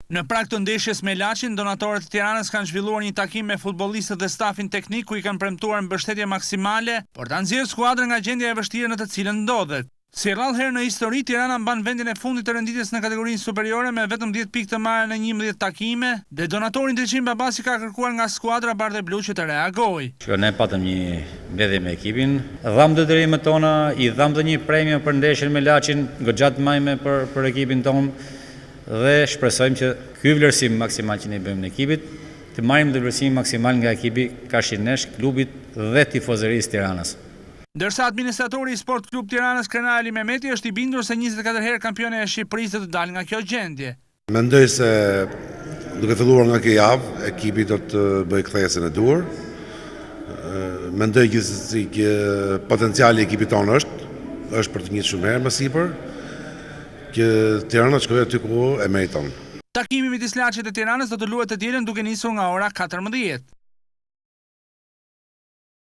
Në prag të ndeshjes me Laçin, donatorët e Tiranës kanë zhvilluar një takim me futbollistët dhe stafin teknik ku i kanë premtuar mbështetje maksimale për ta nxjerrë skuadrën nga gjendja e vështirë në të cilën ndodhet. Si rrallë herë në histori, Tirana mban vendin e fundit të renditjes në kategorinë superiore me vetëm 10 pikë të marrë në 11 takime, dhe donatori Ndriçim Babasi ka kërkuar nga skuadra bardhë blu që të reagojë. Ne patëm një mbledhje me ekipin, dham detyrimet tona, i dham dhe një premie për ndeshjen me Laçin, goxha të majme për ekipin tonë, dhe shpresojmë që ky vlerësim maksimal që ne bëjmë në ekipit, të marrim dhe vlerësim maksimal nga ekipi Kashinesh, klubit dhe tifozërisë Tiranës. Ndërsa administratori i Sport Klub Tiranës Krenar Ali Mehmeti është i bindur se 24 herë kampione e Shqipërisë do të dalë nga kjo gjendje. Mendoj se duke filluar nga kjo javë, ekipi do të bëjë kthesën e duhur. Mendoj gjithsesi që potenciali i ekipit tonë është për të njëjtë shumë herë më sipër, që Tirana shkojë aty ku e meriton. Takimi midis Laçit dhe Tiranës do të luhet të dielën duke nisur nga ora 14.